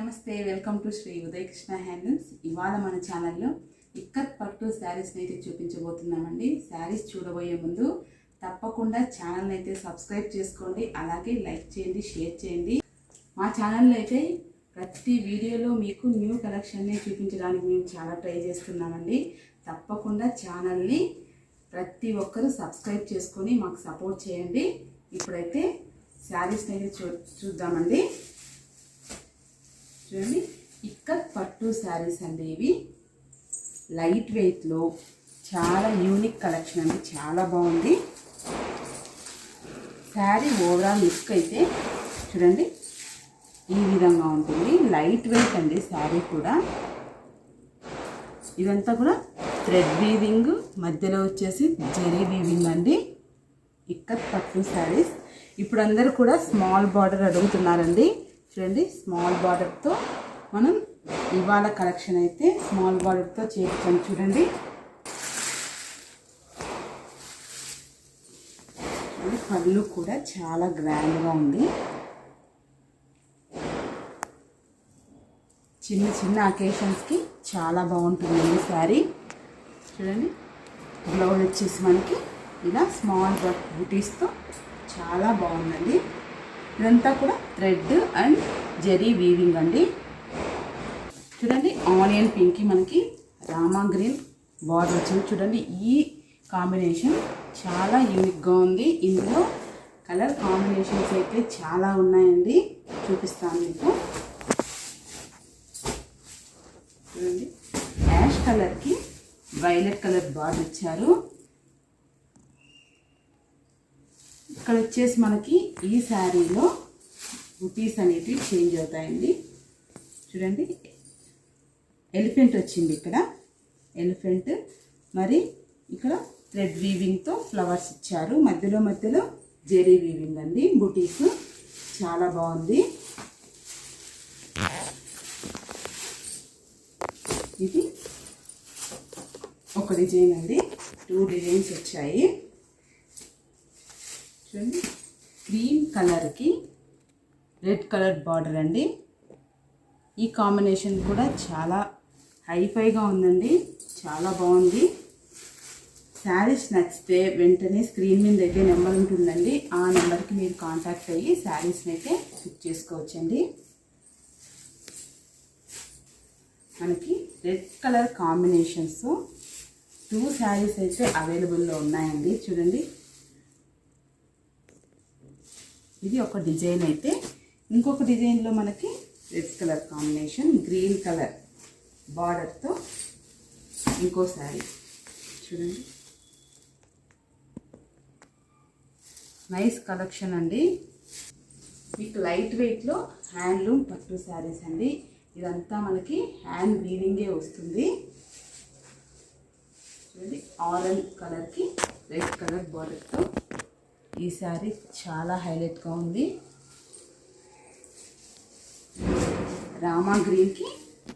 నమస్తే, welcome to Shri Uday Krishna handlooms. ఇవాళ మన ఛానల్లో ఇక్కత్ పట్టు శారీస్ని అయితే చూపించబోతున్నామండి. శారీస్ చూడబోయే ముందు తప్పకుండా ఛానల్ని అయితే సబ్స్క్రైబ్ చేసుకోండి, అలాగే లైక్ చేయండి, షేర్ చేయండి. మా ఛానల్లో అయితే ప్రతి వీడియోలో మీకు న్యూ కలెక్షన్ని చూపించడానికి మేము చాలా ట్రై చేస్తున్నామండి. తప్పకుండా ఛానల్ని ప్రతి ఒక్కరూ సబ్స్క్రైబ్ చేసుకొని మాకు సపోర్ట్ చేయండి. ఇప్పుడైతే శారీస్ని అయితే చూద్దామండి. చూడండి, ఇక్కత్ పట్టు శారీస్ అండి. ఇవి లైట్ వెయిట్లో చాలా యూనిక్ కలెక్షన్ అండి, చాలా బాగుంది. శారీ ఓవరాల్ లుక్ అయితే చూడండి ఈ విధంగా ఉంటుంది. లైట్ వెయిట్ అండి శారీ కూడా. ఇదంతా కూడా థ్రెడ్ వీవింగ్, మధ్యలో వచ్చేసి జెరీ వీవింగ్ అండి. ఇక్కత్ పట్టు శారీస్ ఇప్పుడు అందరూ కూడా స్మాల్ బార్డర్ అడుగుతున్నారండి. చూడండి, స్మాల్ బార్డర్తో మనం ఇవాళ కలెక్షన్ అయితే స్మాల్ బార్డర్తో చేయించాం. చూడండి, పళ్ళు కూడా చాలా గ్రాండ్గా ఉంది. చిన్న చిన్న అకేషన్స్కి చాలా బాగుంటుంది ఈ శారీ. చూడండి, బ్లౌజ్ వచ్చేసి మనకి ఇలా స్మాల్ బూటీస్తో చాలా బాగుందండి. ఇదంతా కూడా థ్రెడ్ అండ్ జెరీ వీవింగ్ అండి. చూడండి, ఆనియన్ పింక్కి మనకి రామా గ్రీన్ బార్డర్ వచ్చింది. చూడండి, ఈ కాంబినేషన్ చాలా యూనిక్గా ఉంది. ఇందులో కలర్ కాంబినేషన్స్ అయితే చాలా ఉన్నాయండి, చూపిస్తాను మీకు. చూడండి, యాష్ కలర్కి వైలెట్ కలర్ బార్డర్ ఇచ్చారు. ఇక్కడ వచ్చేసి మనకి ఈ శారీలో బుటీస్ అనేవి చేంజ్ అవుతాయండి. చూడండి, ఎలిఫెంట్ వచ్చింది ఇక్కడ, ఎలిఫెంట్. మరి ఇక్కడ థ్రెడ్ వీవింగ్తో ఫ్లవర్స్ ఇచ్చారు. మధ్యలో మధ్యలో జెరీ వీవింగ్ అండి. బుటీస్ చాలా బాగుంది. ఇది ఒక డిజైన్ అండి, 2 డిజైన్స్ వచ్చాయి. చూడండి, క్రీమ్ కలర్కి రెడ్ కలర్ బార్డర్ అండి. ఈ కాంబినేషన్ కూడా చాలా హైఫైగా ఉందండి, చాలా బాగుంది. శారీస్ నచ్చితే వెంటనే స్క్రీన్ మీద అయితే నెంబర్ ఉంటుందండి, ఆ నెంబర్కి మీరు కాంటాక్ట్ అయ్యి శారీస్ని అయితే బుక్ చేసుకోవచ్చండి. మనకి రెడ్ కలర్ కాంబినేషన్స్ 2 శారీస్ అయితే అవైలబుల్లో ఉన్నాయండి. చూడండి, ఇది ఒక డిజైన్ అయితే, ఇంకొక డిజైన్లో మనకి red colour combination, green colour బార్డర్తో ఇంకో శారీ. చూడండి, నైస్ కలెక్షన్ అండి. మీకు లైట్ వెయిట్లో హ్యాండ్లూమ్ పట్టు శారీస్ అండి. ఇదంతా మనకి హ్యాండ్ వీవింగే వస్తుంది. చూడండి, ఆరెంజ్ కలర్కి రెడ్ కలర్ బార్డర్తో ఈ శారీ చాలా హైలైట్గా ఉంది. రామా గ్రీన్కి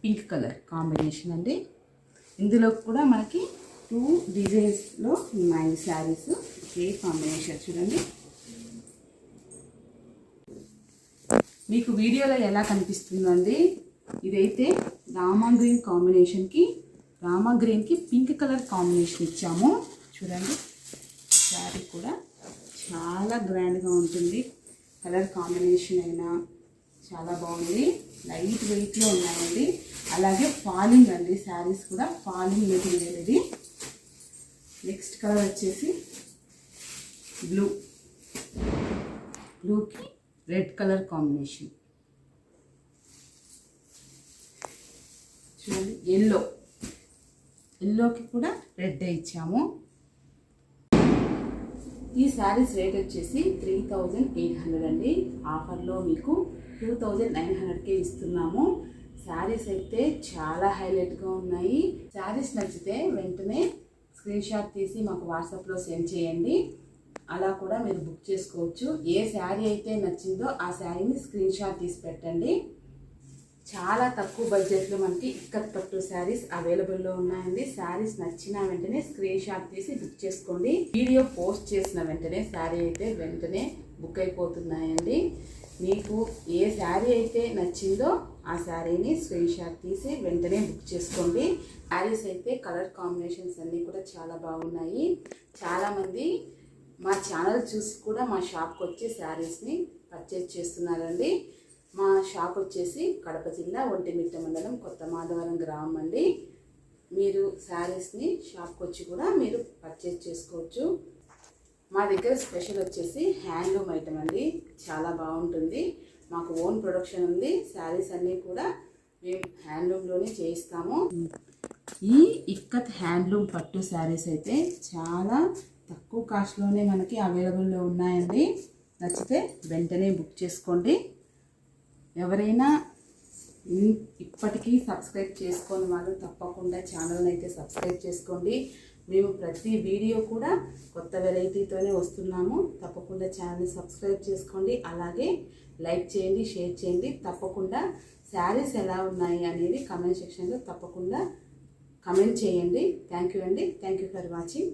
పింక్ కలర్ కాంబినేషన్ అండి. ఇందులో కూడా మనకి 2 డిజైన్స్లో ఉన్నాయి శారీస్, ఒకే కాంబినేషన్. చూడండి, మీకు వీడియోలో ఎలా కనిపిస్తుందండి. ఇదైతే రామా గ్రీన్ కాంబినేషన్కి, రామా గ్రీన్కి పింక్ కలర్ కాంబినేషన్ ఇచ్చాము. చూడండి, శారీ కూడా చాలా గ్రాండ్గా ఉంటుంది. కలర్ కాంబినేషన్ అయినా చాలా బాగుంది. లైట్ వెయిట్లో ఉన్నాయండి. అలాగే ఫాలింగ్ అండి, శారీస్ కూడా ఫాలింగ్ మెటీరియల్ ఇది. నెక్స్ట్ కలర్ వచ్చేసి బ్లూకి రెడ్ కలర్ కాంబినేషన్. చూడండి, ఎల్లోకి కూడా రెడ్ ఇచ్చాము. ఈ శారీస్ రేట్ వచ్చేసి 3800 అండి. ఆఫర్లో మీకు 2900కే ఇస్తున్నాము. శారీస్ అయితే చాలా హైలైట్గా ఉన్నాయి. శారీస్ నచ్చితే వెంటనే స్క్రీన్ షాట్ తీసి మాకు వాట్సాప్లో సెండ్ చేయండి. అలా కూడా మీరు బుక్ చేసుకోవచ్చు. ఏ శారీ అయితే నచ్చిందో ఆ శారీని స్క్రీన్ షాట్ తీసి పెట్టండి. చాలా తక్కువ బడ్జెట్లో మనకి ఇక్కత్ పట్టు శారీస్ అవైలబుల్లో ఉన్నాయండి. శారీస్ నచ్చిన వెంటనే స్క్రీన్ షాట్ తీసి బుక్ చేసుకోండి. వీడియో పోస్ట్ చేసిన వెంటనే శారీ అయితే వెంటనే బుక్ అయిపోతున్నాయండి. మీకు ఏ శారీ అయితే నచ్చిందో ఆ శారీని స్క్రీన్ షాట్ తీసి వెంటనే బుక్ చేసుకోండి. శారీస్ అయితే కలర్ కాంబినేషన్స్ అన్నీ కూడా చాలా బాగున్నాయి. చాలామంది మా ఛానల్ చూసి కూడా మా షాప్కి వచ్చి శారీస్ని పర్చేజ్ చేస్తున్నారండి. మా షాప్ వచ్చేసి కడప జిల్లా ఒంటిమిట్ట మండలం కొత్త మాధవరం గ్రామం అండి. మీరు శారీస్ని షాప్కి వచ్చి కూడా మీరు పర్చేజ్ చేసుకోవచ్చు. మా దగ్గర స్పెషల్ వచ్చేసి హ్యాండ్లూమ్ ఐటమ్ అండి, చాలా బాగుంటుంది. మాకు ఓన్ ప్రొడక్షన్ ఉంది. శారీస్ అన్నీ కూడా మేము హ్యాండ్లూమ్లోనే చేయిస్తాము. ఈ ఇక్కత్ హ్యాండ్లూమ్ పట్టు శారీస్ అయితే చాలా తక్కువ కాస్ట్లోనే మనకి అవైలబుల్లో ఉన్నాయండి. నచ్చితే వెంటనే బుక్ చేసుకోండి. ఎవరైనా ఇప్పటికీ సబ్స్క్రైబ్ చేసుకొని వాళ్ళు తప్పకుండా ఛానల్ని అయితే సబ్స్క్రైబ్ చేసుకోండి. మేము ప్రతి వీడియో కూడా కొత్త వెరైటీతోనే వస్తున్నాము. తప్పకుండా ఛానల్ని సబ్స్క్రైబ్ చేసుకోండి. అలాగే లైక్ చేయండి, షేర్ చేయండి. తప్పకుండా శారీస్ ఎలా ఉన్నాయి అనేది కమెంట్ సెక్షన్లో తప్పకుండా కమెంట్ చేయండి. థ్యాంక్ యూ అండి. Thank you for watching.